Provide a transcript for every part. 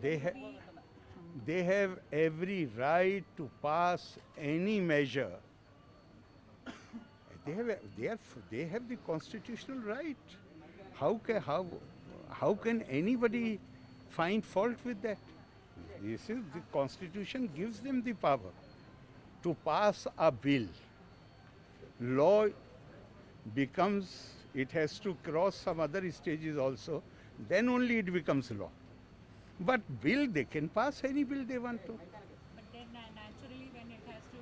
They, they have every right to pass any measure. They have the constitutional right. How can, how can anybody find fault with that? This is the Constitution gives them the power to pass a bill. Law becomes, it has to cross some other stages also, then only it becomes law. But bill, they can pass any bill they want to. But then naturally when it has to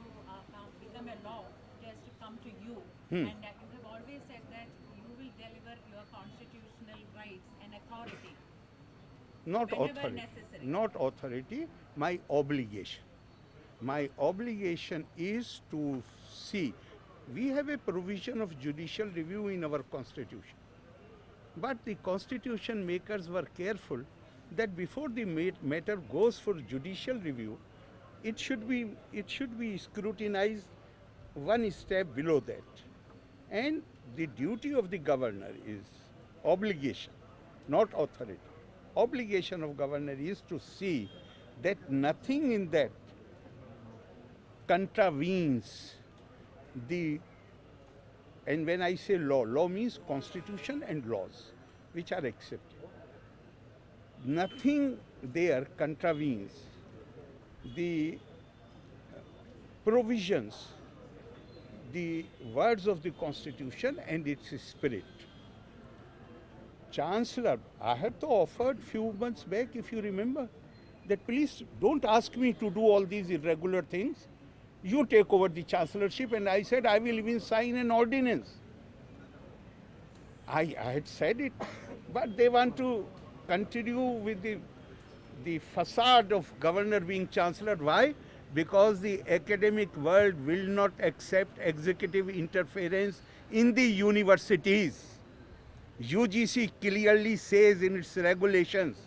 become a law, it has to come to you. Hmm. And you have always said that you will deliver your constitutional rights and authority. Not whenever authority. necessary. Not authority, my obligation. My obligation is to see. We have a provision of judicial review in our constitution. But the constitution makers were careful that before the matter goes for judicial review, it should be scrutinized one step below that. And the duty of the governor is obligation, not authority. Obligation of governor is to see that nothing in that contravenes the, and when I say law, law means constitution and laws which are accepted. Nothing there contravenes the provisions, the words of the Constitution and its spirit. Chancellor, I had to offered few months back, if you remember, that please don't ask me to do all these irregular things. You take over the chancellorship, and I said I will even sign an ordinance. I had said it, but they want to continue with the facade of governor being chancellor. Why? Because the academic world will not accept executive interference in the universities. UGC clearly says in its regulations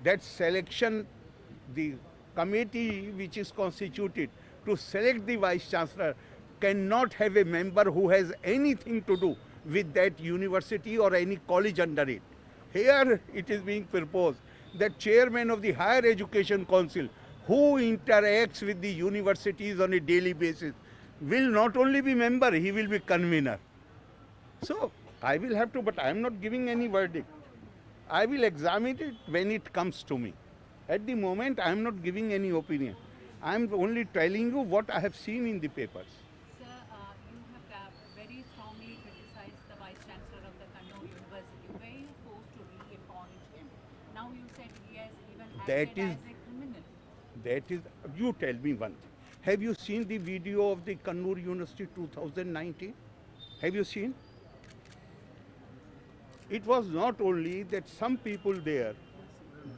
that selection, the committee which is constituted to select the vice chancellor cannot have a member who has anything to do with that university or any college under it. Here it is being proposed that chairman of the Higher Education Council, who interacts with the universities on a daily basis, will not only be member, he will be convener. So I will have to, but I am not giving any verdict. I will examine it when it comes to me. At the moment, I am not giving any opinion. I am only telling you what I have seen in the papers. Sir, you have very strongly criticized the Vice Chancellor of the Kannur University. Were you forced to reappoint him? Now you said he has even acted as a criminal. That is, you tell me one thing. Have you seen the video of the Kannur University 2019? Have you seen? It was not only that some people there,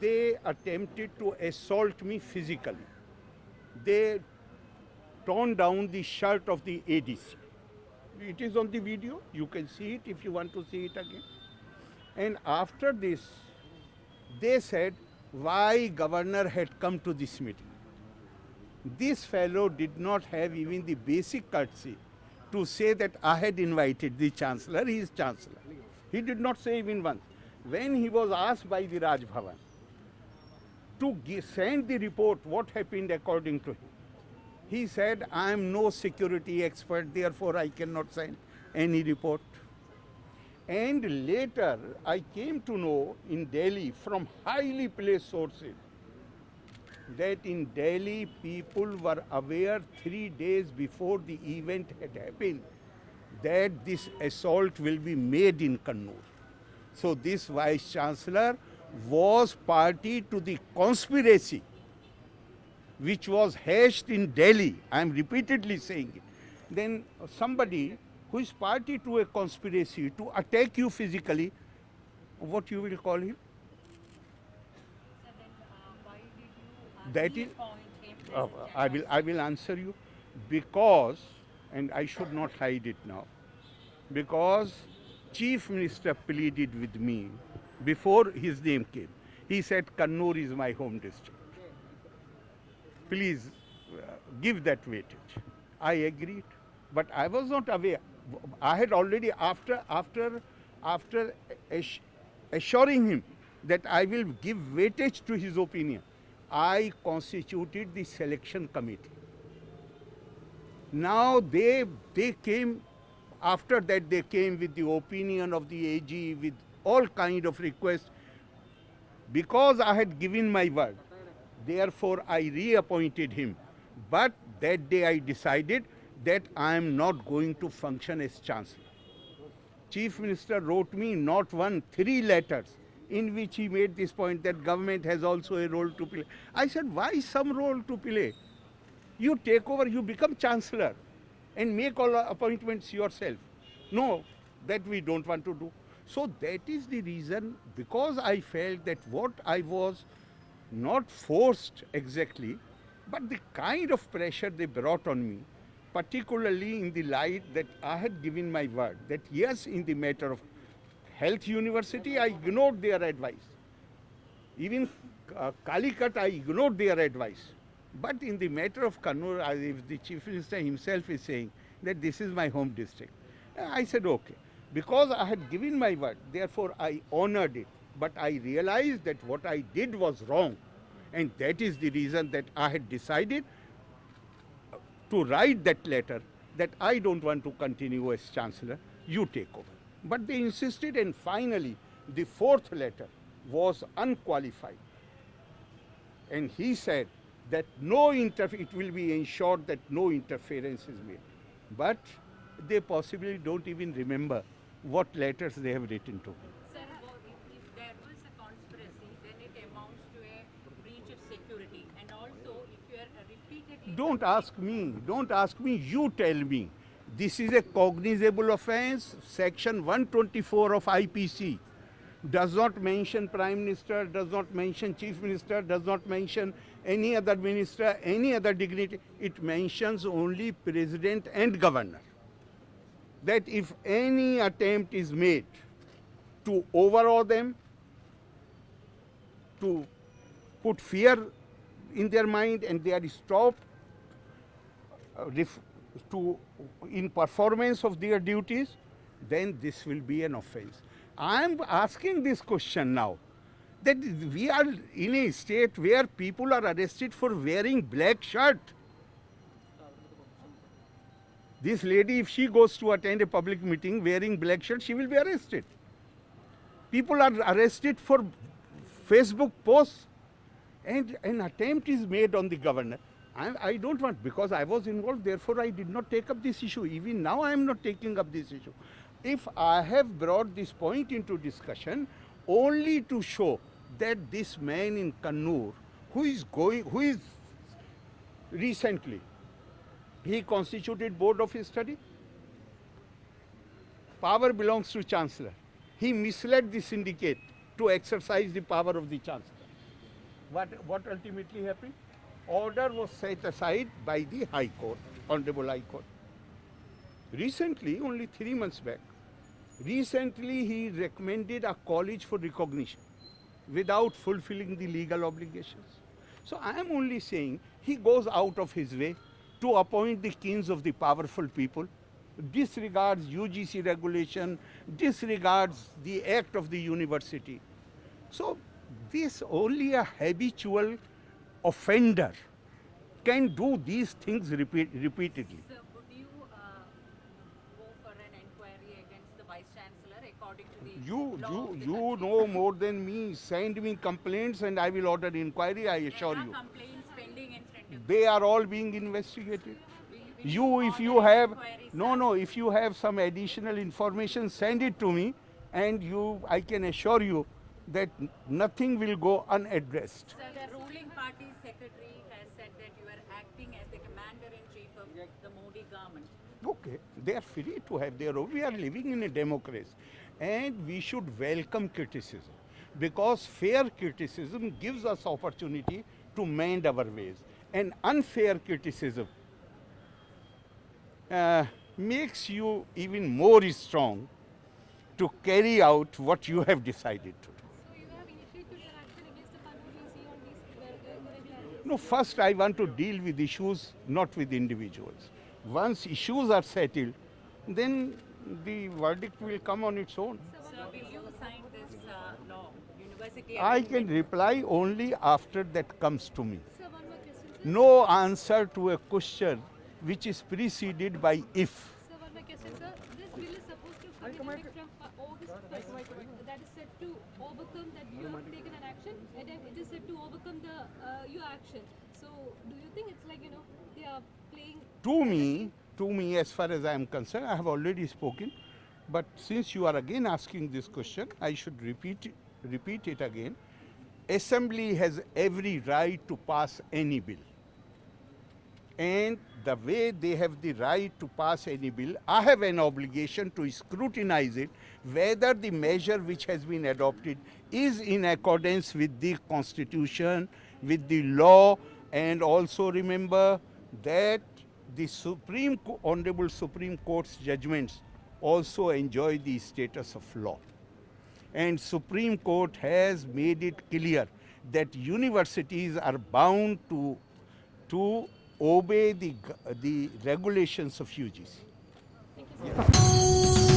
they attempted to assault me physically. They torn down the shirt of the ADC. It is on the video. You can see it if you want to see it again. And after this, they said why governor had come to this meeting. This fellow did not have even the basic courtesy to say that I had invited the chancellor, he is chancellor. He did not say even once. When he was asked by the Raj Bhavan to send the report what happened according to him, he said, I am no security expert, therefore I cannot send any report. And later I came to know in Delhi from highly placed sources that in Delhi people were aware 3 days before the event had happened that this assault will be made in Kannur. So this Vice Chancellor was party to the conspiracy which was hatched in Delhi. I am repeatedly saying it. Then somebody who is party to a conspiracy to attack you physically, what you will call him? So then why did you That is, I will answer you because, and I should not hide it now, because Chief Minister pleaded with me before his name came. He said, Kannur is my home district. Please give that weightage. I agreed, but I was not aware. I had already, after after assuring him that I will give weightage to his opinion, I constituted the selection committee. Now they came, after that they came with the opinion of the AG, with all kind of requests. Because I had given my word, therefore I reappointed him. But that day I decided that I am not going to function as Chancellor. Chief Minister wrote me not one, 3 letters in which he made this point that government has also a role to play. I said, why some role to play? You take over, you become Chancellor and make all appointments yourself. No, that we don't want to do. So that is the reason, because I felt that what I was not forced exactly, but the kind of pressure they brought on me, particularly in the light that I had given my word, that yes, in the matter of health university, I ignored their advice. Even Calicut, I ignored their advice. But in the matter of Kannur, if the Chief Minister himself is saying that this is my home district, I said, okay. Because I had given my word, therefore I honored it. But I realized that what I did was wrong. And that is the reason that I had decided to write that letter that I don't want to continue as Chancellor, you take over. But they insisted, and finally the 4th letter was unqualified. And he said that it will be ensured that no interference is made. But they possibly don't even remember what letters they have written to me. Sir, if there was a conspiracy, then it amounts to a breach of security. And also, if you are repeatedly... Don't ask me, you tell me. This is a cognizable offence. Section 124 of IPC does not mention Prime Minister, does not mention Chief Minister, does not mention any other minister, any other dignity. It mentions only President and Governor. That if any attempt is made to overawe them, to put fear in their mind, and they are stopped in performance of their duties, then this will be an offense. I am asking this question now, that we are in a state where people are arrested for wearing black shirt. This lady, if she goes to attend a public meeting wearing black shirt, she will be arrested. People are arrested for Facebook posts, and an attempt is made on the governor. I don't want, because I was involved, therefore I did not take up this issue. Even now I am not taking up this issue. If I have brought this point into discussion only to show that this man in Kannur, who is recently, he constituted board of his study. Power belongs to Chancellor. He misled the syndicate to exercise the power of the Chancellor. What ultimately happened? Order was set aside by the High Court, Honorable High Court. Recently, only 3 months back, he recommended a college for recognition without fulfilling the legal obligations. So I am only saying he goes out of his way to appoint the kings of the powerful people, disregards UGC regulation, disregards the act of the university. So this only a habitual offender can do these things repeatedly. Sir, would you go for an inquiry against the Vice Chancellor according to the law of the You country? know more than me. Send me complaints and I will order inquiry, I assure There are you. complaints pending in front of you. They are all being investigated. If you order have, inquiries, if you have some additional information, send it to me, and I can assure you that nothing will go unaddressed. Sir, the ruling party secretary has said that you are acting as the commander-in-chief of the Modi government. Okay, they are free to have their own. We are living in a democracy, and we should welcome criticism, because fair criticism gives us opportunity to mend our ways, and unfair criticism makes you even more strong to carry out what you have decided to do. So you have initiated your action against the Kannur DC on these irregularities? No, first I want to deal with issues, not with individuals. Once issues are settled, then the verdict will come on its own. Sir, will you sign this law? University. I can reply only after that comes to me. Sir, one more question, sir. No answer to a question which is preceded by if. Sir, one more question, sir. This bill is supposed to come in effect from August 1st. That is said to overcome that you have taken an action, and then it is said to overcome your action. So, do you think it's like, they are playing... To me, as far as I am concerned, I have already spoken. But since you are again asking this question, I should repeat it again. Assembly has every right to pass any bill. And the way they have the right to pass any bill, I have an obligation to scrutinize it, whether the measure which has been adopted is in accordance with the Constitution, with the law, and also remember that the Honorable Supreme Court's judgments also enjoy the status of law. And Supreme Court has made it clear that universities are bound to obey the regulations of UGC. Thank you, sir.